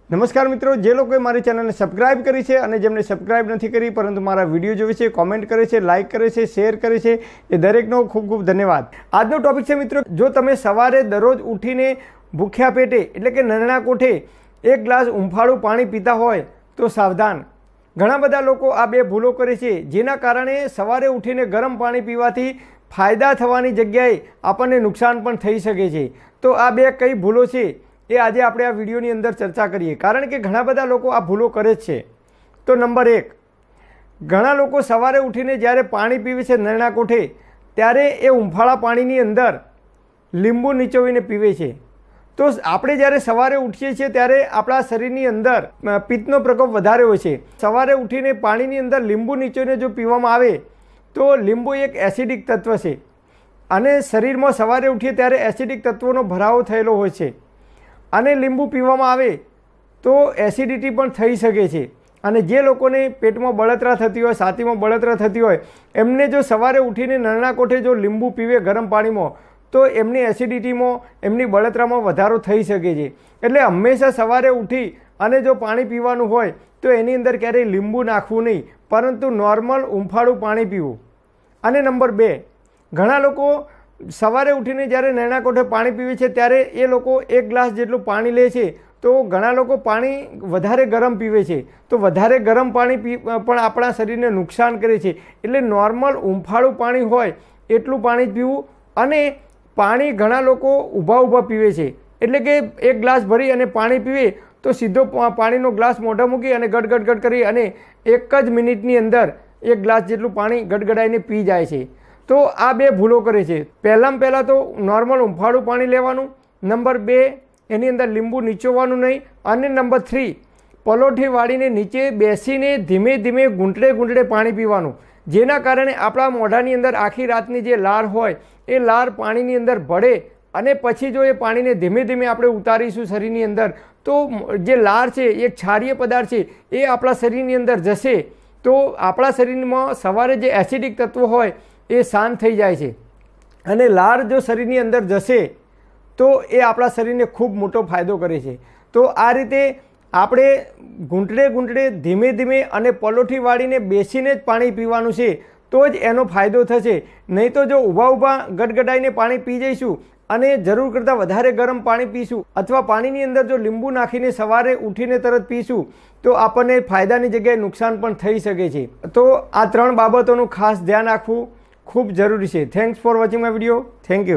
નમસ્કાર મિત્રો, જે લોકોએ મારી ચેનલને સબસ્ક્રાઇબ કરી છે અને જેમને સબસ્ક્રાઇબ નથી કરી પરંતુ મારા વિડીયો જોવે છે, કોમેન્ટ કરે છે, લાઇક કરે છે, શેર કરે છે, એ દરેકનો ખૂબ ખૂબ ધન્યવાદ। આજનો ટોપિક છે મિત્રો, જો તમે સવારે દરરોજ ઉઠીને ભૂખ્યા પેટે એટલે કે નરણા કોઠે એક ગ્લાસ ઉંફાળું પાણી પીતા હોય તો સાવધાન। ઘણા બધા લોકો આ બે ભૂલો કરે છે, જેના કારણે સવારે ઉઠીને ગરમ પાણી પીવાથી ફાયદા થવાની જગ્યાએ આપણને નુકસાન પણ થઈ શકે છે। તો આ બે કઈ ભૂલો છે એ આજે આપણે આ વિડીયોની અંદર ચર્ચા કરીએ, કારણ કે ઘણા બધા લોકો આ ભૂલો કરે જ છે। તો નંબર 1, ઘણા લોકો સવારે ઉઠીને જ્યારે પાણી પીવે છે નરણા કોઠે ત્યારે એ ઉંફાળા પાણીની અંદર લીંબુ નીચોવીને પીવે છે। તો આપણે જ્યારે સવારે ઉઠીએ છીએ ત્યારે આપણા શરીરની અંદર પિત્તનો પ્રકોપ વધારે હોય છે। સવારે ઉઠીને પાણીની અંદર લીંબુ નીચોવીને જો પીવામાં આવે તો લીંબુ એક એસિડિક તત્વ છે અને શરીરમાં સવારે ઉઠીએ ત્યારે એસિડિક તત્વોનો ભરાવો થયેલો હોય છે અને લીંબુ પીવામાં આવે તો એસિડિટી પણ થઈ શકે છે। અને જે લોકોને પેટમાં બળતરા થતી હોય, છાતીમાં બળતરા થતી હોય, એમને જો સવારે ઉઠીને નરણા કોઠે જો લીંબુ પીવે ગરમ પાણીમાં તો એમની એસિડિટીમાં, એમની બળતરામાં વધારો થઈ શકે છે। એટલે હંમેશા સવારે ઉઠી અને જો પાણી પીવાનું હોય તો એની અંદર ક્યારેય લીંબુ નાખવું નહીં, પરંતુ નોર્મલ ઉંફાળું પાણી પીવું। અને નંબર 2, ઘણા લોકો સવારે ઉઠીને જ્યારે નરણા કોઠે પાણી પીવે છે ત્યારે એ લોકો એક ગ્લાસ જેટલું પાણી લે છે, તો ઘણા લોકો પાણી વધારે ગરમ પીવે છે, તો વધારે ગરમ પાણી પણ આપણા શરીરને નુકસાન કરે છે। એટલે નોર્મલ ઉંફાળું પાણી હોય એટલું પાણી પીવું। અને પાણી ઘણા લોકો ઊભા ઊભા પીવે છે, એટલે કે એક ગ્લાસ ભરી અને પાણી પીવે તો સીધો પાણીનો ગ્લાસ મોઢા મૂકી અને ગડગડ કરી અને એક જ મિનિટની અંદર એક ગ્લાસ જેટલું પાણી ગડગડાઈને પી જાય છે। તો આ બે ભૂલો કરે છે। પહેલાં તો નોર્મલ ઉંફાળું પાણી લેવાનું, નંબર 2 એની અંદર લીંબુ નીચોવાનું નહીં, અને નંબર 3 પલોઠી વાળીને નીચે બેસીને ધીમે ધીમે ઘૂંટડે પાણી પીવાનું, જેના કારણે આપણા મોઢાની અંદર આખી રાતની જે લાર હોય એ લાર પાણીની અંદર ભળે અને પછી જો એ પાણીને ધીમે ધીમે આપણે ઉતારીશું શરીરની અંદર તો જે લાર છે એ ક્ષારીય પદાર્થ છે એ આપણા શરીરની અંદર જશે, તો આપણા શરીરમાં સવારે જે એસિડિક તત્વો હોય એ શાંત થઈ જાય છે અને લાર જો શરીરની અંદર જશે તો એ આપણા શરીરને ખૂબ મોટો ફાયદો કરે છે। તો આ રીતે આપણે ઘૂંટડે ધીમે ધીમે અને પલોઠી વાળીને બેસીને જ પાણી પીવાનું છે, તો જ એનો ફાયદો થશે। નહીં તો જો ઊભા ગડગડાઈને પાણી પી જઈશું અને જરૂર કરતાં વધારે ગરમ પાણી પીશું અથવા પાણીની અંદર જો લીંબુ નાખીને સવારે ઉઠીને તરત પીશું તો આપણને ફાયદાની જગ્યાએ નુકસાન પણ થઈ શકે છે। તો આ 3 બાબતોનું ખાસ ધ્યાન રાખવું ખૂબ જરૂરી છે। Thanks for watching my video. Thank you.